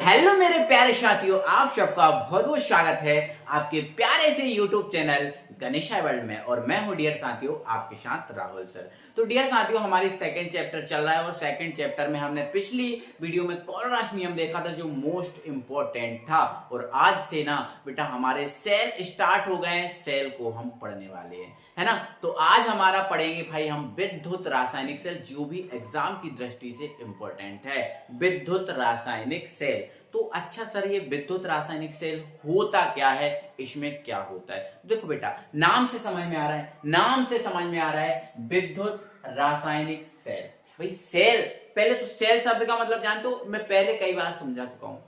Hello मेरे प्यारे साथियों, आप सबका बहुत बहुत स्वागत है आपके प्यारे से YouTube चैनल गणेशा वर्ल्ड में। और मैं हूं डियर साथियों आपके साथ राहुल सर। तो डियर साथियों, हमारी सेकंड चैप्टर चल रहा है और सेकंड चैप्टर में हमने पिछली वीडियो में कोलराश नियम देखा था जो मोस्ट इंपॉर्टेंट था। और आज से ना बेटा हमारे सेल स्टार्ट हो गए हैं, सेल को हम पढ़ने वाले हैं, है ना। तो आज हमारा पढ़ेंगे भाई हम विद्युत रासायनिक सेल, जो भी एग्जाम की दृष्टि से इंपॉर्टेंट है। विद्युत रासायनिक सेल, तो अच्छा सर ये विद्युत रासायनिक सेल होता क्या है, इसमें क्या होता है। देखो बेटा, नाम से समझ में आ रहा है, नाम से समझ में आ रहा है विद्युत रासायनिक सेल। भाई सेल, पहले तो सेल शब्द का मतलब जानते हो, मैं पहले कई बार समझा चुका हूं।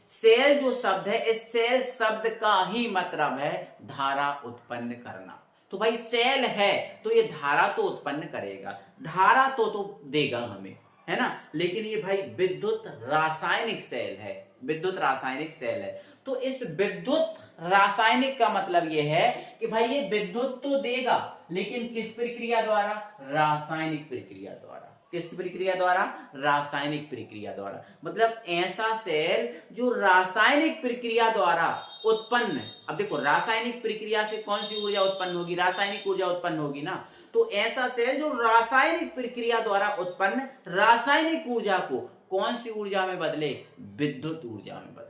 सेल जो शब्द है, इस सेल शब्द का ही मतलब है धारा उत्पन्न करना। तो भाई सेल है तो ये धारा तो उत्पन्न करेगा, धारा तो देगा हमें, है ना। लेकिन ये भाई विद्युत रासायनिक सेल है, विद्युत रासायनिक सेल है। तो इस विद्युत रासायनिक का मतलब ये है कि भाई ये विद्युत तो देगा, लेकिन किस प्रक्रिया द्वारा? रासायनिक प्रक्रिया द्वारा। किस प्रक्रिया द्वारा? रासायनिक प्रक्रिया द्वारा। मतलब ऐसा सेल जो रासायनिक प्रक्रिया द्वारा उत्पन्न, अब देखो रासायनिक प्रक्रिया से कौन सी ऊर्जा उत्पन्न होगी? रासायनिक ऊर्जा उत्पन्न होगी ना। तो ऐसा सेल जो रासायनिक प्रक्रिया द्वारा उत्पन्न रासायनिक ऊर्जा को कौन सी ऊर्जा में बदले? विद्युत ऊर्जा में बदले।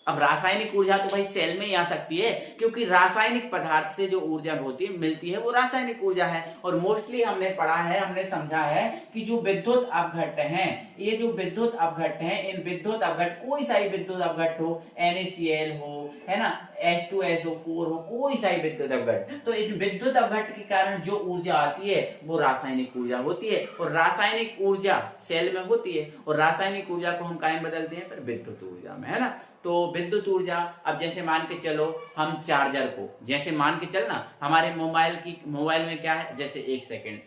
अब रासायनिक ऊर्जा तो भाई सेल में ही आ सकती है, क्योंकि रासायनिक पदार्थ से जो ऊर्जा होती है मिलती है वो रासायनिक ऊर्जा है। और मोस्टली हमने पढ़ा है, हमने समझा है कि जो विद्युत अपघट्ट हैं, ये जो विद्युत अपघट्ट हैं, इन विद्युत अपघट्ट, कोई सा ही विद्युत अपघट्ट हो, NaCl हो, है ना, H2SO4 हो, कोई सा ही विद्युत अपघट्ट, तो इन विद्युत अपघट्ट के कारण जो ऊर्जा आती है वो रासायनिक ऊर्जा होती है। और रासायनिक ऊर्जा सेल में होती है, और रासायनिक ऊर्जा को हम कायम बदलते हैं फिर विद्युत ऊर्जा में, है ना। तो विद्युत ऊर्जा, अब जैसे मान के चलो हम चार्जर को, जैसे मान के चलना हमारे मोबाइल में क्या है, जैसे एक सेकेंड,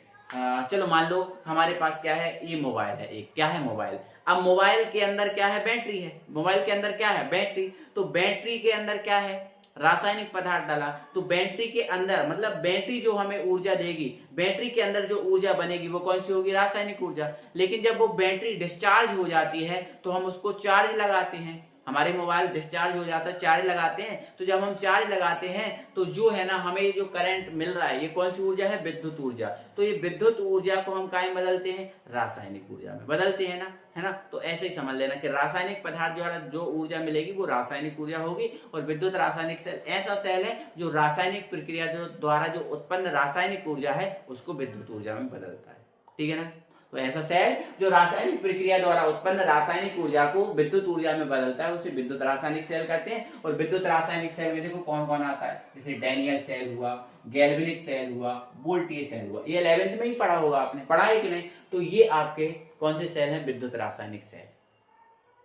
चलो मान लो हमारे पास क्या है, ये मोबाइल है, एक क्या है मोबाइल। अब मोबाइल के अंदर क्या है? बैटरी है। मोबाइल के अंदर क्या है? बैटरी। तो बैटरी के अंदर क्या है? रासायनिक पदार्थ डाला। तो बैटरी के अंदर, मतलब बैटरी जो हमें ऊर्जा देगी, बैटरी के अंदर जो ऊर्जा बनेगी वो कौन सी होगी? रासायनिक ऊर्जा। लेकिन जब वो बैटरी डिस्चार्ज हो जाती है तो हम उसको चार्ज लगाते हैं। हमारे मोबाइल डिस्चार्ज हो जाता है, चार्ज लगाते हैं। तो जब हम चार्ज लगाते हैं तो जो है ना, हमें जो करंट मिल रहा है, ये कौन सी ऊर्जा है? विद्युत ऊर्जा। तो ये विद्युत ऊर्जा को हम काहे बदलते हैं? रासायनिक ऊर्जा में बदलते हैं ना, है ना। तो ऐसे ही समझ लेना कि रासायनिक पदार्थ द्वारा जो ऊर्जा मिलेगी वो रासायनिक ऊर्जा होगी। और विद्युत रासायनिक सेल ऐसा सेल है जो रासायनिक प्रक्रिया द्वारा जो उत्पन्न रासायनिक ऊर्जा है उसको विद्युत ऊर्जा में बदलता है, ठीक है ना। तो ऐसा सेल जो रासायनिक प्रक्रिया द्वारा उत्पन्न रासायनिक ऊर्जा को विद्युत ऊर्जा में बदलता है उसे विद्युत रासायनिक सेल कहते हैं। और विद्युत रासायनिक सेल में देखो कौन कौन आता है, जैसे डैनियल सेल हुआ, गैल्वेनिक सेल हुआ, वोल्टेज सेल हुआ। ये 11th में ही पढ़ा होगा आपने, पढ़ा है कि नहीं? तो ये आपके कौन से सेल हैं? विद्युत रासायनिक सेल।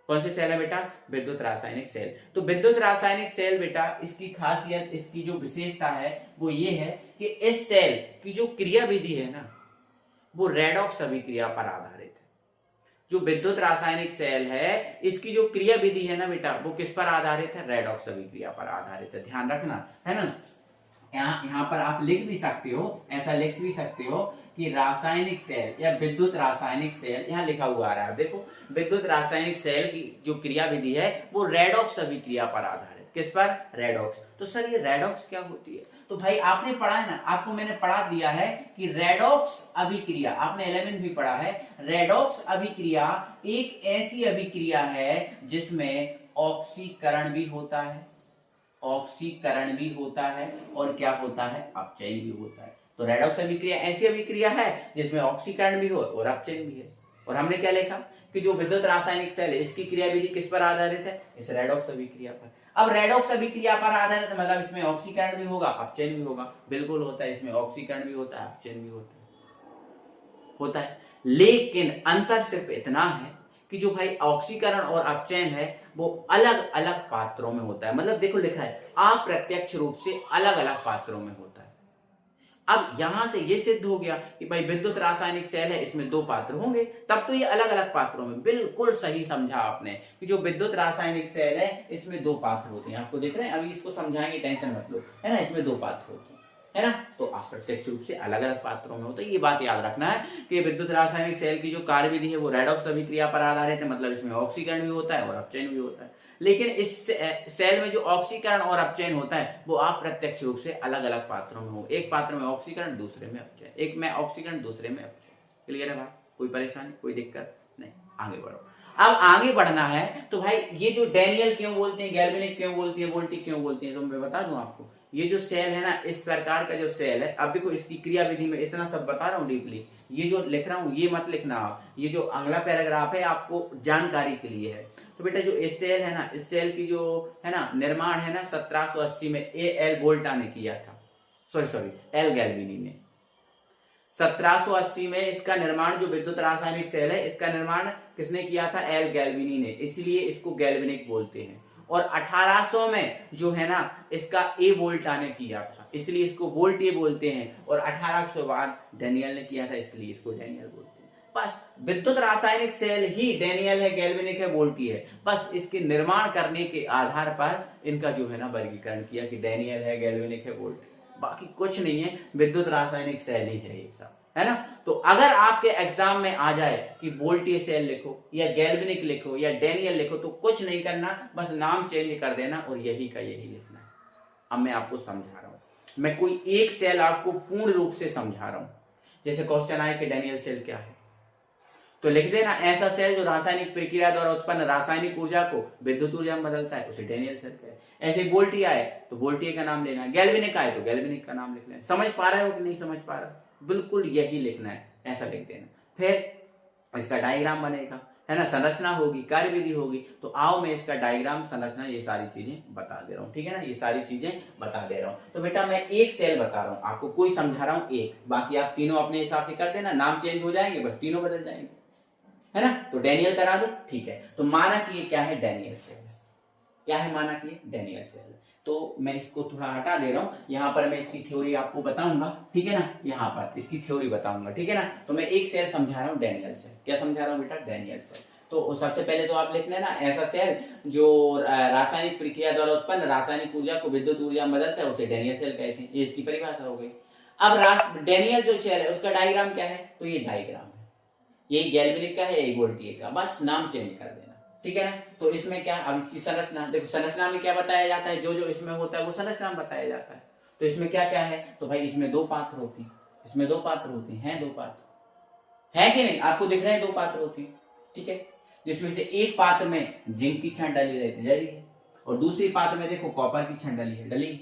कौन से सेल है बेटा? विद्युत रासायनिक सेल। तो विद्युत रासायनिक सेल बेटा, इसकी खासियत, इसकी जो विशेषता है वो ये है कि इस सेल की जो क्रिया विधि है ना, वो रेडॉक्स अभिक्रिया पर आधारित है। जो विद्युत रासायनिक सेल है, इसकी जो क्रिया विधि है ना बेटा, वो किस पर आधारित है? रेडॉक्स अभिक्रिया पर आधारित है। ध्यान रखना, है ना। यहाँ पर आप लिख भी सकते हो, ऐसा लिख भी सकते हो कि रासायनिक सेल या विद्युत रासायनिक सेल, यहाँ लिखा हुआ आ रहा है, देखो विद्युत रासायनिक सेल की जो क्रिया विधि है वो रेडॉक्स अभिक्रिया पर आधारित। किस पर? रेडॉक्स। तो सर ये रेडॉक्स क्या होती है? तो भाई आपने पढ़ा है ना, आपको मैंने पढ़ा दिया है कि रेडॉक्स अभिक्रिया, आपने 11 भी पढ़ा है। रेडॉक्स अभिक्रिया एक ऐसी अभिक्रिया है जिसमें ऑक्सीकरण भी होता है, ऑक्सीकरण भी होता है, और क्या होता है? अपचयन भी होता है। तो रेडॉक्स अभिक्रिया ऐसी अभिक्रिया है जिसमें ऑक्सीकरण भी हो और अपचयन भी है। और हमने क्या लिखा कि जो विद्युत रासायनिक सेल है इसकी क्रिया विधि किस पर आधारित है? इस रेडॉक्स अभिक्रिया पर। अब रेडॉक्स अभिक्रिया पर आधारित मतलब इसमें ऑक्सीकरण भी होगा, अपचयन भी होगा। बिल्कुल होता है, इसमें ऑक्सीकरण भी होता है, अपचयन भी होता है। लेकिन अंतर सिर्फ इतना है कि जो भाई ऑक्सीकरण और अपचयन है वो अलग अलग पात्रों में होता है। मतलब देखो लिखा है अप्रत्यक्ष रूप से अलग अलग पात्रों में होता है। अब यहां से ये सिद्ध हो गया कि भाई विद्युत रासायनिक सेल है, इसमें दो पात्र होंगे, तब तो ये अलग अलग पात्रों में। बिल्कुल सही समझा आपने कि जो विद्युत रासायनिक सेल है इसमें दो पात्र होते हैं। आपको दिख रहे हैं, अभी इसको समझाएंगे, टेंशन मत लो, है ना। इसमें दो पात्र होते हैं। है ना। तो अप्रत्यक्ष रूप से अलग अलग पात्रों में होता है। ये बात याद रखना है कि विद्युत रासायनिक सेल की जो कार्यविधि है वो रेडॉक्स अभिक्रिया पर आधारित है, मतलब इसमें ऑक्सीकरण भी होता है और अपचयन भी होता है। लेकिन इस सेल में जो ऑक्सीकरण और अपचयन होता है वो अप्रत्यक्ष रूप से अलग अलग पात्रों में हो। एक पात्र में ऑक्सीकरण, दूसरे में अपचयन, एक में ऑक्सीकरण, दूसरे में अपचयन। क्लियर है बात? कोई परेशानी, कोई दिक्कत नहीं? आगे बढ़ो। अब आगे बढ़ना है तो भाई ये जो डैनियल क्यों बोलते हैं, गैल्वेनिक क्यों बोलते हैं, वोल्टिक क्यों बोलते हैं, तो मैं बता दूं आपको। ये जो सेल है ना, इस प्रकार का जो सेल है, अब देखो इसकी क्रिया विधि में इतना सब बता रहा हूँ डीपली, ये जो लिख रहा हूँ ये मत लिखना आप, ये जो अगला पैराग्राफ है आपको जानकारी के लिए है। तो बेटा जो इस सेल है ना, इस सेल की जो है ना निर्माण है ना 1780 में एल वोल्टा ने किया था, सॉरी एल गैल्वेनी ने। 1780 में इसका निर्माण, जो विद्युत रासायनिक सेल है इसका निर्माण किसने किया था? एल गैल्वेनी ने, इसलिए इसको गैल्वेनिक बोलते हैं। और 1800 में जो है ना इसका ए वोल्टा ने किया था, इसलिए इसको वोल्टे बोलते हैं। और 1800 बाद डैनियल ने किया था, इसलिए इसको डैनियल बोलते हैं। बस विद्युत रासायनिक सेल ही डैनियल है, गैल्वेनिक है, वोल्टी है। बस इसके निर्माण करने के आधार पर इनका जो है ना वर्गीकरण किया कि डैनियल है, गैल्वेनिक है, वोल्टी, बाकी कुछ नहीं है, विद्युत रासायनिक सेल ही है ये सब, है ना। तो अगर आपके एग्जाम में आ जाए कि वोल्टेज सेल लिखो या गैल्वेनिक लिखो या डैनियल लिखो, तो कुछ नहीं करना, बस नाम चेंज कर देना और यही का यही लिखना है। अब मैं आपको समझा रहा हूं, मैं कोई एक सेल आपको पूर्ण रूप से समझा रहा हूं। जैसे क्वेश्चन आए कि डैनियल सेल क्या है, तो लिख देना ऐसा सेल जो रासायनिक प्रक्रिया द्वारा उत्पन्न रासायनिक ऊर्जा को विद्युत ऊर्जा में बदलता है, उसे डैनियल सेल कहते हैं। ऐसे वोल्टी आए तो वोल्टी का नाम लेना, गैल्वेनिक आए तो गैल्वेनिक का नाम लिख लेना। समझ पा रहे हो कि नहीं समझ पा रहे? बिल्कुल यही लिखना है, ऐसा लिख देना। फिर इसका डायग्राम बनेगा, है ना, संरचना होगी, कार्यविधि होगी। तो आओ मैं इसका डायग्राम, संरचना, ये सारी चीजें बता दे रहा हूँ, ठीक है ना, ये सारी चीजें बता दे रहा हूँ। तो बेटा मैं एक सेल बता रहा हूँ आपको, कोई समझा रहा हूँ एक, बाकी आप तीनों अपने हिसाब से कर देना, नाम चेंज हो जाएंगे, बस तीनों बदल जाएंगे, है ना। तो डैनियल करा दो, ठीक है। तो माना कि ये क्या है? Daniel cell. क्या है? माना कि ये डैनियल सेल। तो मैं इसको थोड़ा हटा दे रहा हूं, यहां पर मैं इसकी थ्योरी आपको बताऊंगा, ठीक है ना, यहां पर इसकी थ्योरी बताऊंगा, ठीक है ना। तो मैं एक सेल समझा रहा हूं, डैनियल सेल। क्या समझा रहा हूं बेटा? Daniel cell. तो सबसे पहले तो आप लिखना ना, ऐसा सेल जो रासायनिक प्रक्रिया द्वारा उत्पन्न रासायनिक ऊर्जा को विद्युत ऊर्जा में बदलता है, उसे डैनियल सेल कहते हैं। ये इसकी परिभाषा हो गई। अब डैनियल जो सेल है उसका डायग्राम क्या है? तो ये डायग्राम है, यही गैल्वेनिक का है, यही वोल्टिक का, बस नाम चेंज कर देना, ठीक है ना। तो इसमें क्या, अब इसकी संरचना देखो, संरचना में क्या बताया जाता है, जो जो इसमें होता है वो संरचना में बताया जाता है। तो इसमें क्या क्या है? तो भाई इसमें दो पात्र होती हैं, इसमें दो पात्र होते हैं, दो पात्र है कि नहीं? आपको दिख रहे हैं दो पात्र होती है, ठीक है। जिसमें से एक पात्र में जिंक की छड़ डली रहती है, और दूसरी पात्र में देखो कॉपर की छड़ डली है, डली।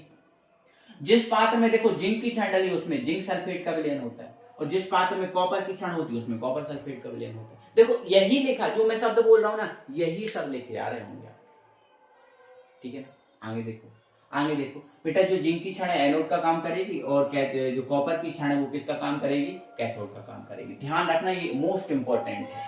जिस पात्र में देखो जिंक की छड़ डली उसमें जिंक सल्फेट का विलयन होता है, और जिस पात्र में कॉपर की छड़ होती है उसमें कॉपर सल्फेट का विलयन होता है। देखो यही लिखा, जो मैं शब्द बोल रहा हूं ना, यही सब लिखे आ रहे होंगे आप, ठीक है ना। आगे देखो, आगे देखो बेटा, जो जिंक की छड़ है एनोड का काम करेगी, और जो कॉपर की छड़ है वो किसका काम करेगी? कैथोड का काम करेगी। ध्यान रखना, ये मोस्ट इंपॉर्टेंट है।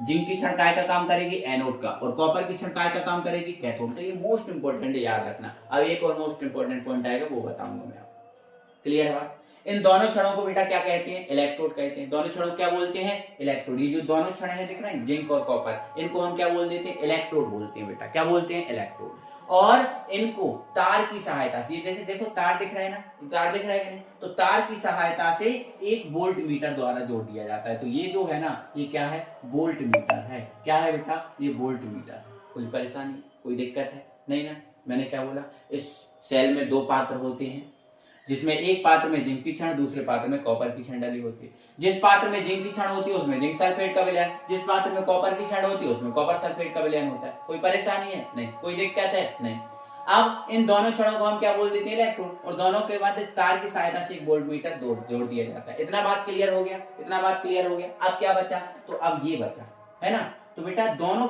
जिंक की छड़ काय का काम करेगी? एनोड का, और कॉपर की छड़ काय का काम करेगी? कैथोड का। ये मोस्ट इंपॉर्टेंट है, याद रखना। अब एक और मोस्ट इंपॉर्टेंट पॉइंट आएगा, वो बताऊंगा मैं आपको। क्लियर है बात? इन दोनों छड़ों को बेटा क्या कहते हैं? इलेक्ट्रोड कहते हैं। दोनों छड़ों क्या बोलते हैं? इलेक्ट्रोड। ये जो दोनों छड़े हैं दिख रहे हैं, जिंक और कॉपर, इनको हम क्या बोल देते हैं? इलेक्ट्रोड बोलते हैं बेटा। क्या बोलते हैं? इलेक्ट्रोड। और इनको तार की सहायता से, ये देखो तार दिख रहा है ना, तार दिख रहा है कि नहीं? तो तार की सहायता से एक वोल्ट मीटर द्वारा जोड़ दिया जाता है। तो ये जो है ना, ये क्या है? वोल्ट मीटर है। क्या है बेटा? ये वोल्ट मीटर है। कोई परेशानी, कोई दिक्कत है? नहीं ना। मैंने क्या बोला? इस सेल में दो पात्र होते हैं, जिसमें एक पात्र में जिंक की छड़, दूसरे पात्र में कॉपर की छड़ डली होती है। जिस पात्र में जिंक की छड़ होती है उसमें जिंक सल्फेट का विलयन, जिस पात्र में कॉपर की छड़ होती है उसमें कॉपर सल्फेट का विलयन होता है। कोई परेशानी है? नहीं। कोई दिक्कत है? नहीं। अब इन दोनों छड़ों को हम क्या बोल देते हैं? इलेक्ट्रोड। और दोनों के बाद तार की सहायता से एक वोल्टमीटर जोड़ दिया जाता है। इतना बात क्लियर हो गया? इतना बात क्लियर हो गया। अब क्या बचा? तो अब ये बचा, है ना। तो बेटा दोनों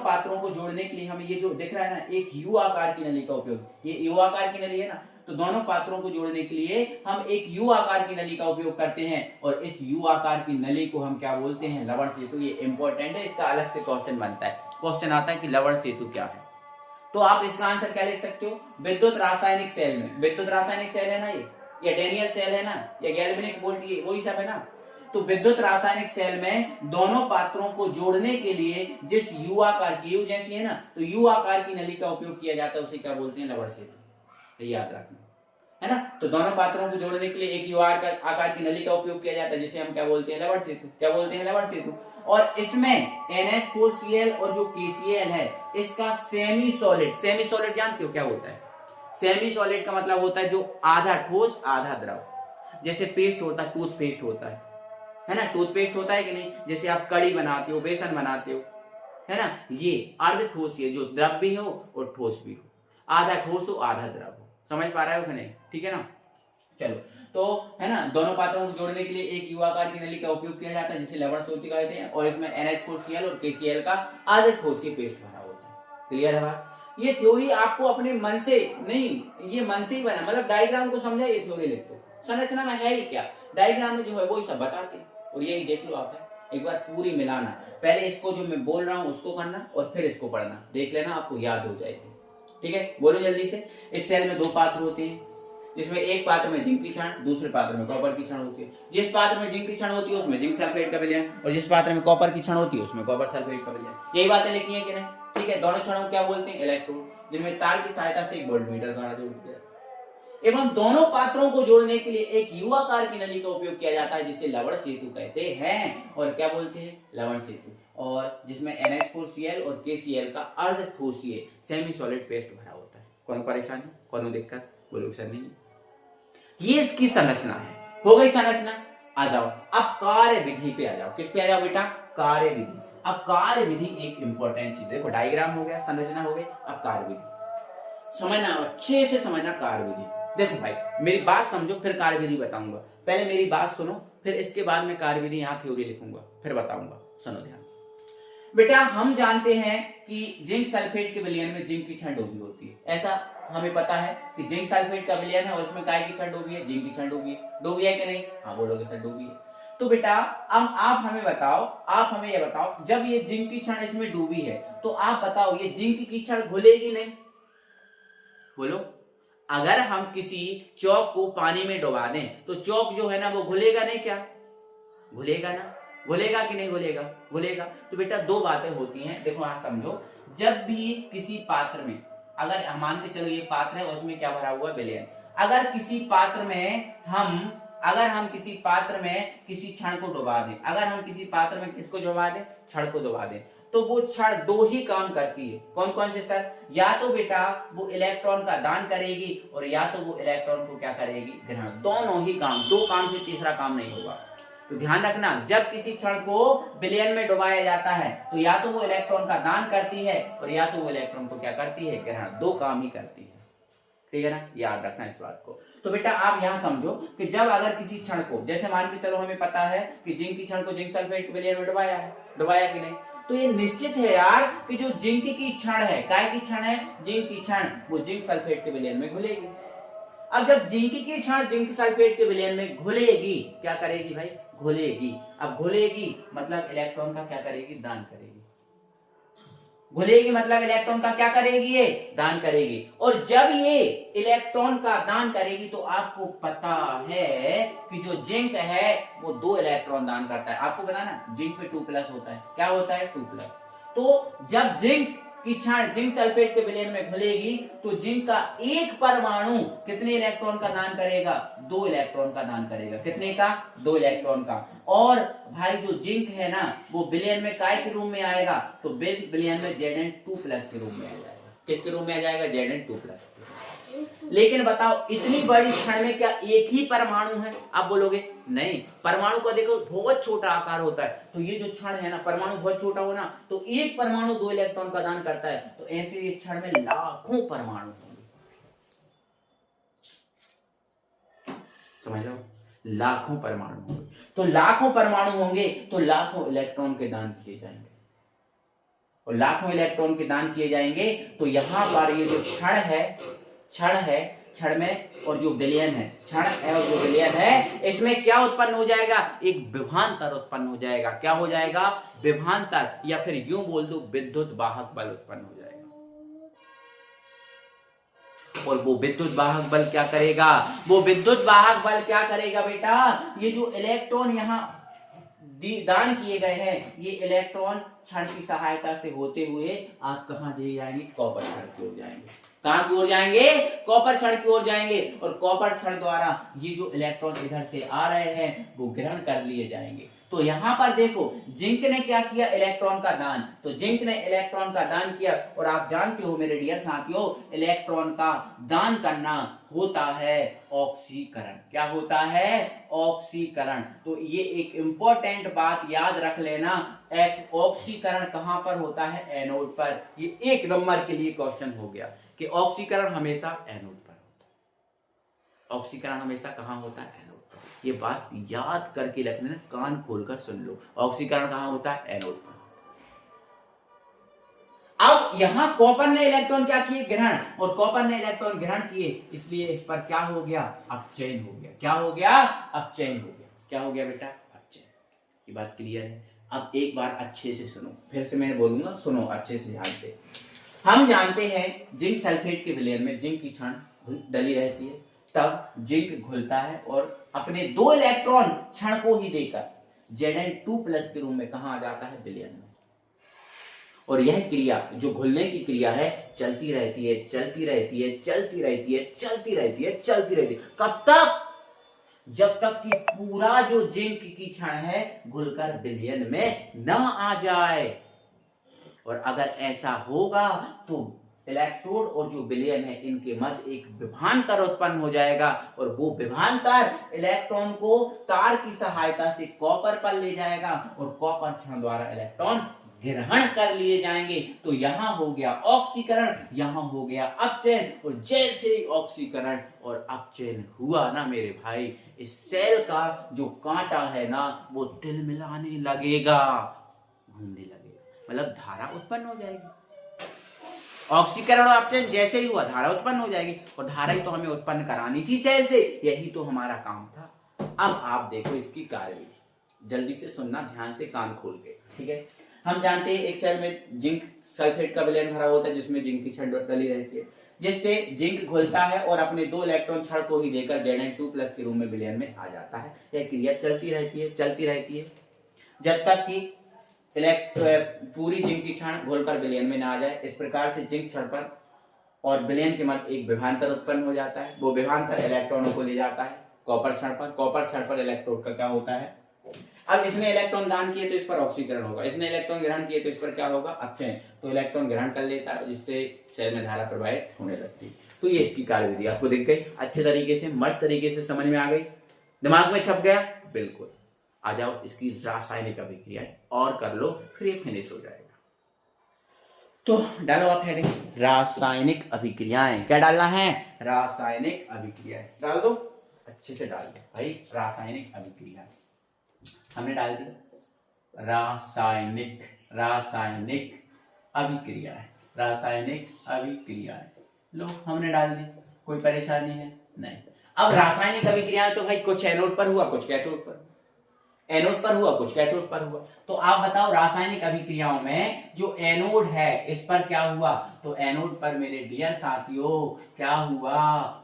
पात्रों को जोड़ने के लिए हमें ये जो दिख रहा है ना, एक यू आकार की नली का उपयोग, ये यू आकार की नली है ना, तो दोनों पात्रों को जोड़ने के लिए हम एक यू आकार की नली का उपयोग करते हैं। और इस यू आकार की नली को हम क्या बोलते हैं? लवण सेतु। ये इंपॉर्टेंट है, इसका अलग से क्वेश्चन बनता है। क्वेश्चन आता है कि लवण सेतु क्या है। तो आप इसका आंसर क्या लिख सकते हो? विद्युत रासायनिक सेल में, विद्युत रासायनिक सेल है ना ये, या डैनियल सेल है ना, या गैल्वेनिक वोल्ट, ये वही सब है ना। तो विद्युत रासायनिक सेल में दोनों पात्रों को जोड़ने के लिए जिस यू आकार की, यू जैसी है ना, तो यू आकार की नली का उपयोग किया जाता है, उसे क्या बोलते हैं? लवण सेतु। याद रखना, है ना। तो दोनों पात्रों को जोड़ने के लिए एक यू आकार की नली का उपयोग किया जाता है, जिसे हम क्या बोलते हैं, लवण सेतु। क्या बोलते हैं, लवण सेतु। और इसमें NH4Cl और जो KCl है इसका सेमी सॉलिड, सेमी सॉलिड जानते हो क्या होता है? सेमी सॉलिड का मतलब होता है जो आधा ठोस आधा द्रव। जैसे पेस्ट होता है, टूथपेस्ट होता है ना, टूथपेस्ट होता है कि नहीं। जैसे आप कड़ी बनाते हो, बेसन बनाते हो, है ना, ये अर्ध ठोस है, जो द्रव भी हो और ठोस भी हो, आधा ठोस हो आधा द्रव हो। समझ पा रहे हो कि नहीं? ठीक है ना। चलो, तो है ना, दोनों पात्रों को जोड़ने के लिए एक यू आकार की नली का उपयोग किया जाता है, जिसे लवण सेतु कहते हैं। और इसमें NH4Cl और KCl का अर्ध ठोसीय पेस्ट भरा होता है। क्लियर है बात? ये थ्योरी आपको अपने मन से नहीं, ये मन से ही बना, मतलब डायग्राम को समझा, ये थ्योरी लिख दो। संरचना में है ही क्या, डायग्राम में जो है वो ही सब बताते हैं। और यही देख लो आप, एक बार पूरी मिलाना, पहले इसको जो मैं बोल रहा हूं उसको करना और फिर इसको पढ़ना, देख लेना, आपको याद हो जाएगी। ठीक है, बोलो जल्दी से। इस सेल में दो पात्र होते हैं, जिसमें एक पात्र में जिंक की क्षण, दूसरे पात्र में कॉपर की क्षण होती है। जिस पात्र में जिंक की क्षण होती है उसमें जिंक सल्फेट का विलयन, और जिस पात्र में कॉपर की क्षण होती है उसमें कॉपर सल्फेट का विलयन। यही बातें लिखी है कि नहीं? ठीक है। दोनों क्षणों को क्या बोलते हैं? इलेक्ट्रोड, जिनमें तार की सहायता से एक वोल्टमीटर द्वारा जोड़ दिया जाता है। एवं दोनों पात्रों को जोड़ने के लिए एक यू आकार की नली का उपयोग किया जाता है, जिसे लवण सेतु कहते हैं। और क्या बोलते हैं? लवण सेतु। और जिसमें NH4Cl और KCl का अर्ध ठोसीय सेमी सॉलिड पेस्ट भरा होता है। कौन परेशानी, कौन दिक्कत? बोलो सर नहीं। ये इसकी संरचना है। हो गई संरचना। आ जाओ अब कार्य विधि पे आ जाओ। किस पे आ जाओ बेटा? कार्य विधि। अब कार्य विधि एक इंपॉर्टेंट चीज। देखो, डायग्राम हो गया, संरचना हो गई, अब कार्य विधि समझना, अच्छे से समझना कार्य विधि। देखो भाई, मेरी बात समझो, फिर कार्य विधि बताऊंगा। पहले मेरी बात सुनो, फिर इसके बाद में कार्य विधि, यहाँ थ्योरी लिखूंगा, फिर बताऊंगा। सुनो ध्यान से बेटा। हम जानते हैं कि जिंक सल्फेट के विलयन में जिंक की क्षण डूबी होती है। ऐसा हमें पता है कि जिंक सल्फेट का विलयन है और उसमें काय की क्षण डूबी है? जिंक की क्षण डूबी है। डूबी है कि नहीं? हाँ बोलोगे सर डूबी है। तो बेटा अब आप हमें बताओ, आप हमें ये बताओ, जब ये जिंक की क्षण इसमें डूबी है तो आप बताओ ये जिंक की क्षण घुलेगी नहीं? बोलो। अगर हम किसी चौक को पानी में डुबा दें तो चौक जो है ना वो घुलेगा नहीं? क्या घुलेगा ना? घुलेगा कि नहीं घुलेगा? घुलेगा। तो बेटा दो बातें होती हैं, देखो आप समझो। जब भी किसी पात्र में, अगर मान के चलो ये पात्र है और उसमें क्या भरा हुआ? विलयन। अगर किसी पात्र में हम किसी पात्र में किसी क्षण को डुबा दें, अगर हम किसी पात्र में किसको डुबा दें? क्षण को डुबा दें, तो वो क्षण दो ही काम करती है। कौन कौन से सर? या तो बेटा वो इलेक्ट्रॉन का दान करेगी और या तो वो इलेक्ट्रॉन को क्या करेगी? ग्रहण। दोनों ही काम, दो काम से तीसरा काम नहीं होगा। तो ध्यान रखना, जब किसी क्षण को विलयन में डुबाया जाता है तो या तो वो इलेक्ट्रॉन का दान करती है और या तो वो इलेक्ट्रॉन को क्या करती है? ग्रहण। दो काम ही करती है। ठीक है ना, याद रखना इस बात को। तो बेटा आप यहां समझो कि जब अगर किसी क्षण को, जैसे मान के चलो हमें पता है कि जिंक की क्षण को जिंक सल्फेट के विलयन में डुबाया है, डुबाया कि नहीं? तो ये निश्चित है यार कि जो जिंक की क्षण है, काय की क्षण है? जिंक की क्षण, वो जिंक सल्फेट के विलयन में घुलेगी। अब जब जिंक की क्षण जिंक सल्फेट के विलयन में घुलेगी, क्या करेगी भाई? घुलेगी। अब घुलेगी मतलब इलेक्ट्रॉन का क्या करेगी? दान करेगी। घुलेगी मतलब इलेक्ट्रॉन का क्या करेगी? ये दान करेगी। और जब ये इलेक्ट्रॉन का दान करेगी तो आपको पता है कि जो जिंक है वो दो इलेक्ट्रॉन दान करता है। आपको पता ना, जिंक पे 2+ होता है। क्या होता है? 2+। तो जब जिंक की क्षण जिंक सल्फेट के विलयन में घुलेगी तो जिंक का एक परमाणु कितने इलेक्ट्रॉन का दान करेगा? 2 इलेक्ट्रॉन का दान करेगा। कितने का? 2 इलेक्ट्रॉन का। और भाई जो जिंक है ना वो विलयन में काय के रूप में आएगा? तो विलयन में Zn2+ के रूप में आ जाएगा। किसके रूप में आ जाएगा? Zn2+। लेकिन बताओ इतनी बड़ी क्षण में क्या एक ही परमाणु है? आप बोलोगे नहीं, परमाणु का देखो बहुत छोटा आकार होता है। तो ये जो क्षण है ना, परमाणु बहुत छोटा हो ना, तो एक परमाणु 2 इलेक्ट्रॉन का दान करता है। तो ऐसे ये क्षण में लाखों परमाणु होंगे। समझ लो, लाखों परमाणु होंगे। तो लाखों परमाणु होंगे तो लाखों इलेक्ट्रॉन के दान किए जाएंगे। और लाखों इलेक्ट्रॉन के दान किए जाएंगे तो यहां पर ये जो क्षण है, क्षण में और जो विलयन है, क्षण है और जो विलयन है, इसमें क्या उत्पन्न हो जाएगा? एक विभवांतर उत्पन्न हो जाएगा। क्या हो जाएगा? विभवांतर, या फिर यूं बोल दो विद्युत वाहक बल उत्पन्न हो जाएगा। और वो विद्युत वाहक बल क्या करेगा? वो विद्युत वाहक बल क्या करेगा बेटा? ये जो इलेक्ट्रॉन यहाँ दान किए गए हैं, ये इलेक्ट्रॉन क्षण की सहायता से होते हुए आप कहां चले जाएंगे, कॉपर क्षण की ओर जाएंगे। कहां की ओर जाएंगे, कॉपर क्षण की ओर जाएंगे। और कॉपर क्षण द्वारा ये जो इलेक्ट्रॉन इधर से आ रहे हैं वो ग्रहण कर लिए जाएंगे। तो यहां पर देखो जिंक ने क्या किया, इलेक्ट्रॉन का दान। तो जिंक ने इलेक्ट्रॉन का दान किया, और आप जानते हो मेरे डियर साथियों, इलेक्ट्रॉन का दान करना होता है ऑक्सीकरण। क्या होता है, ऑक्सीकरण। तो ये एक इंपॉर्टेंट बात याद रख लेना, ऑक्सीकरण कहां पर होता है, एनोड पर। ये 1 नंबर के लिए क्वेश्चन हो गया कि ऑक्सीकरण हमेशा एनोड पर होता है। ऑक्सीकरण हमेशा कहां होता है, एनोड पर। ये बात याद करके रखना, कान खोलकर सुन लो, ऑक्सीकरण कहां होता है, एनोड पर। अब यहां कॉपर ने इलेक्ट्रॉन क्या किए, ग्रहण। और कॉपर ने इलेक्ट्रॉन ग्रहण किए, इसलिए इस पर क्या हो गया, अपचयन हो गया। क्या हो गया, अपचयन हो गया। क्या हो गया बेटा, अपचयन। ये बात क्लियर है। अब एक बार अच्छे से सुनो, फिर से मैं बोलूंगा, सुनो अच्छे से, ध्यान से। हम जानते हैं जिंक सल्फेट के विलयन में जिंक की क्षण डली रहती है, तब जिंक घुलता है और अपने 2 इलेक्ट्रॉन क्षण को ही देकर Zn2+ के रूप में कहां आ जाता है, विलयन में। और यह क्रिया, जो घुलने की क्रिया है, चलती रहती है, चलती रहती है, चलती रहती है, चलती रहती है, चलती रहती है। कब तक, जब तक कि पूरा जो जिंक की क्षण है घुलकर विलयन में न आ जाए। और अगर ऐसा होगा तो इलेक्ट्रोड और जो विलयन है इनके मध्य एक विभवांतर उत्पन्न हो जाएगा, और वो विभवांतर इलेक्ट्रॉन को तार की सहायता से कॉपर पर ले जाएगा, और कॉपर क्षण द्वारा इलेक्ट्रॉन ग्रहण कर लिए जाएंगे। तो यहां हो गया ऑक्सीकरण, यहां हो गया अपचयन। और जैसे ही ऑक्सीकरण और अपचयन हुआ ना मेरे भाई, इस सेल का जो कांटा है ना वो तिलमिलाने लगेगा, घूमने लगेगा, मतलब धारा उत्पन्न हो जाएगी। ऑक्सीकरण और अपचयन जैसे ही हुआ धारा उत्पन्न हो जाएगी, और धारा ही तो हमें उत्पन्न करानी थी सेल से, यही तो हमारा काम था। अब आप देखो इसकी कार्यविधि, जल्दी से सुनना, ध्यान से, कान खोल के, ठीक है। हम जानते हैं एक सेल में जिंक सल्फेट का विलयन भरा होता है, जिसमें जिंक की क्षण डली रहती है, जिससे जिंक घुलता है और अपने 2 इलेक्ट्रॉन क्षण को ही देकर Zn2+ के रूप में विलयन में आ जाता है। यह क्रिया चलती रहती है, चलती रहती है, जब तक कि पूरी जिंक की क्षण घोलकर विलयन में ना आ जाए। इस प्रकार से जिंक क्षण पर और विलयन के मध्य एक विभवांतर उत्पन्न हो जाता है। वो विभवांतर इलेक्ट्रॉनों को ले जाता है कॉपर क्षण पर। कॉपर क्षण पर इलेक्ट्रोड का क्या होता है, अब इसने इलेक्ट्रॉन दान किए तो इस पर ऑक्सीकरण होगा, इसने इलेक्ट्रॉन ग्रहण किए तो इस पर क्या होगा, अपचयन। तो इलेक्ट्रॉन ग्रहण कर लेता है, जिससे सेल में धारा प्रवाहित होने लगती है। तो ये इसकी कार्यविधि आपको दिख गई, अच्छे तरीके से, मस्त तरीके से समझ में आ गई, दिमाग में छप गया, बिल्कुल। आ जाओ इसकी रासायनिक अभिक्रिया और कर लो, फिर ये फिनिश हो जाएगा। तो डालो आप हेडिंग, रासायनिक अभिक्रियाएं। क्या डालना है, रासायनिक अभिक्रियाएं। डाल दो, अच्छे से डाल दो भाई, रासायनिक अभिक्रिया हमने डाल दी। रासायनिक अभिक्रियाएं, रासायनिक अभिक्रियाएं लो हमने डाल दी, कोई परेशानी है नहीं। अब रासायनिक अभिक्रियाएं तो भाई कुछ एनोड पर हुआ, कुछ कैथोड पर, एनोड पर हुआ, कुछ कैथोड पर हुआ। तो आप बताओ रासायनिक अभिक्रियाओं में जो एनोड है इस पर क्या हुआ, तो एनोड पर मेरे डियर साथियों क्या हुआ,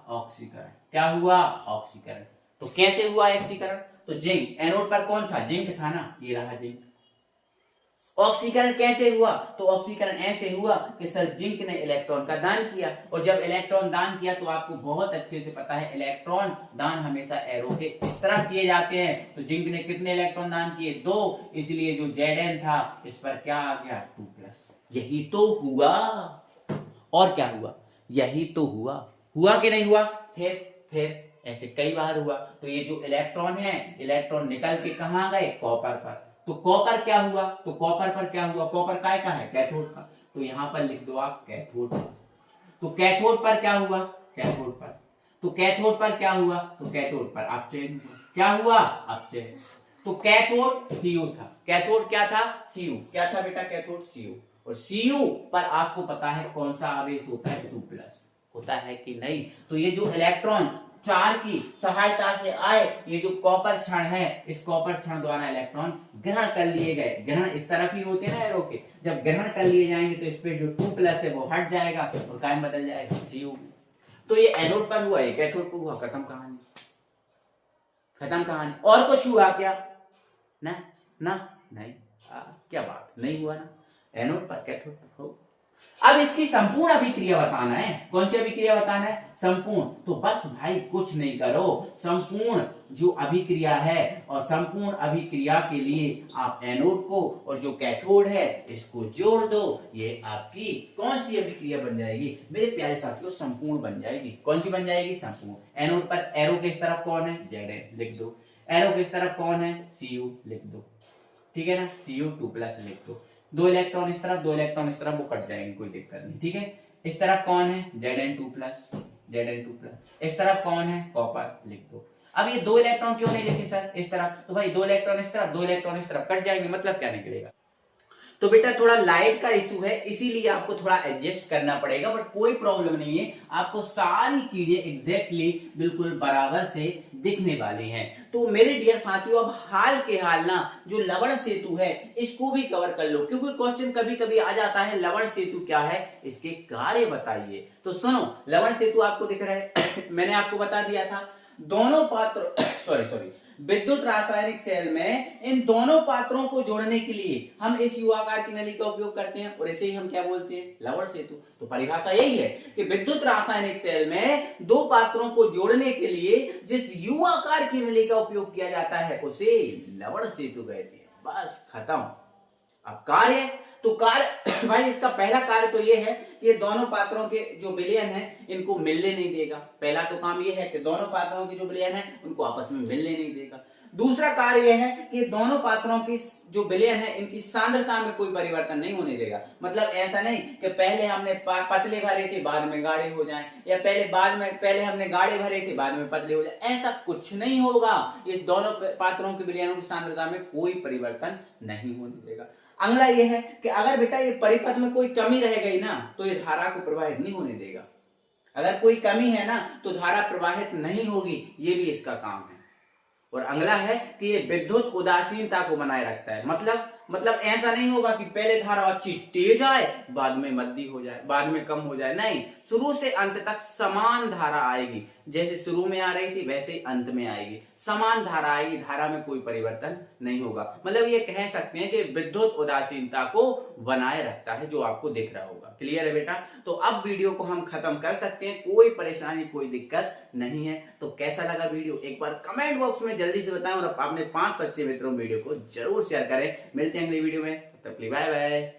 ऑक्सीकरण। क्या हुआ, ऑक्सीकरण। तो कैसे हुआ ऑक्सीकरण, तो जिंक, एनोड पर कौन था, जिंक था ना, ये रहा जिंक। ऑक्सीकरण कैसे हुआ, तो ऑक्सीकरण ऐसे हुआ कि सर जिंक ने इलेक्ट्रॉन का दान किया, और जब इलेक्ट्रॉन दान किया तो आपको बहुत अच्छे से पता है इलेक्ट्रॉन दान हमेशा एरो के इस तरफ किए जाते हैं। तो जिंक ने कितने इलेक्ट्रॉन दान किए, 2, इसलिए जो Zn था इस पर क्या आ गया, 2+। यही तो हुआ, और क्या हुआ, यही तो हुआ। हुआ कि नहीं हुआ, फिर ऐसे कई बार हुआ। तो ये जो इलेक्ट्रॉन है, इलेक्ट्रॉन निकल के कहां गए, कॉपर पर। तो कॉपर क्या हुआ, तो कॉपर पर क्या हुआ, कॉपर काय का है, कैथोड का। तो यहां पर लिख दो आप कैथोड। तो कैथोड पर क्या हुआ, कैथोड पर। तो कैथोड पर क्या हुआ, तो कैथोड पर अपचयन हुआ। क्या हुआ, अपचयन। तो कैथोड Cu था, कैथोड क्या था, Cu। क्या था बेटा, कैथोड Cu। और Cu पर आपको पता है कौन सा आवेश होता है, 2+ होता है कि नहीं। तो ये जो इलेक्ट्रॉन चार की सहायता से आए, ये जो कॉपर क्षण है, इस कॉपर क्षण द्वारा इलेक्ट्रॉन ग्रहण कर लिए गए। ग्रहण इस तरफ ही होते हैं ना एरो के, जब ग्रहण कर लिए जाएंगे तो इस पे जो 2+ है वो हट जाएगा और कायम बदल जाएगा Cu। तो ये एनोड पर हुआ, ये कैथोड पर हुआ, खत्म कहानी, खत्म कहानी। और कुछ हुआ क्या ना, ना, नहीं। क्या बात, नहीं हुआ ना, एनोड पर कैथोड पर हो। अब इसकी संपूर्ण अभिक्रिया बताना है। कौन सी अभिक्रिया बताना है? संपूर्ण। तो बस भाई कुछ नहीं करो, संपूर्ण जो अभिक्रिया है और संपूर्ण अभिक्रिया के लिए आप एनोड को और जो कैथोड है इसको जोड़ दो, ये आपकी कौन सी अभिक्रिया बन जाएगी मेरे प्यारे साथियों? संपूर्ण बन जाएगी। कौन सी बन जाएगी? संपूर्ण। एनोड पर एरो किस तरफ कौन है? Zn लिख दो। एरो किस तरफ कौन है? Cu लिख दो, ठीक है ना, Cu2+ लिख दो। 2 इलेक्ट्रॉन इस तरफ, 2 इलेक्ट्रॉन इस तरफ, वो कट जाएंगे, कोई दिक्कत नहीं, ठीक है। इस तरफ कौन है? Zn2+, Zn2+। इस तरफ कौन है? कॉपर लिख दो। अब ये 2 इलेक्ट्रॉन क्यों नहीं लिखे सर इस तरफ? तो भाई 2 इलेक्ट्रॉन इस तरफ, 2 इलेक्ट्रॉन इस तरफ, कट जाएंगे, मतलब क्या निकलेगा? तो बेटा थोड़ा लाइट का इशू है, इसीलिए आपको थोड़ा एडजस्ट करना पड़ेगा, बट कोई प्रॉब्लम नहीं है, आपको सारी चीजें एग्जैक्टली बिल्कुल बराबर से दिखने वाली हैं। तो मेरे डियर साथियों, अब हाल के हाल ना जो लवण सेतु है इसको भी कवर कर लो, क्योंकि क्वेश्चन कभी कभी आ जाता है लवण सेतु क्या है, इसके कार्य बताइए। तो सुनो, लवण सेतु आपको दिख रहा है मैंने आपको बता दिया था, दोनों पात्र सॉरी विद्युत रासायनिक सेल में इन दोनों पात्रों को जोड़ने के लिए हम इस यू आकार की नली का उपयोग करते हैं, और इसे ही हम क्या बोलते हैं? लवण सेतु। तो परिभाषा यही है कि विद्युत रासायनिक सेल में दो पात्रों को जोड़ने के लिए जिस यू आकार की नली का उपयोग किया जाता है उसे लवण सेतु कहते हैं। बस खत्म। अब कार्य, तो कार्य भाई इसका पहला कार्य तो ये है कि ये दोनों पात्रों के जो विलयन है इनको मिलने नहीं देगा। पहला तो काम ये है कि दोनों पात्रों के जो विलयन है उनको आपस में मिलने नहीं देगा। दूसरा कार्य यह है कि दोनों पात्रों की जो विलयन है इनकी सांद्रता में कोई परिवर्तन नहीं होने देगा। मतलब ऐसा नहीं कि पहले हमने पतले भरे थे बाद में गाढ़े हो जाएं, या पहले हमने गाढ़े भरे थे बाद में पतले हो जाए, ऐसा कुछ नहीं होगा। इस दोनों पात्रों के विलयनों की सांद्रता में कोई परिवर्तन नहीं होने देगा। अगला यह है कि अगर बेटा ये परिपथ में कोई कमी रह गई ना तो ये धारा को प्रवाहित नहीं होने देगा। अगर कोई कमी है ना तो धारा प्रवाहित नहीं होगी, ये भी इसका काम है। और अगला है कि ये विद्युत उदासीनता को बनाए रखता है। मतलब ऐसा नहीं होगा कि पहले धारा अच्छी तेज आए बाद में मद्दी हो जाए, बाद में कम हो जाए, नहीं, शुरू से अंत तक समान धारा आएगी। जैसे शुरू में आ रही थी वैसे ही अंत में आएगी, समान धारा आएगी, धारा में कोई परिवर्तन नहीं होगा। मतलब ये कह सकते हैं कि विद्युत उदासीनता को बनाए रखता है, जो आपको दिख रहा होगा। क्लियर है बेटा? तो अब वीडियो को हम खत्म कर सकते हैं, कोई परेशानी कोई दिक्कत नहीं है। तो कैसा लगा वीडियो एक बार कमेंट बॉक्स में जल्दी से बताएं, और अपने 5 सच्चे मित्रों वीडियो को जरूर शेयर करें। मिलते हैं अगली वीडियो में, तब तक बाय बाय।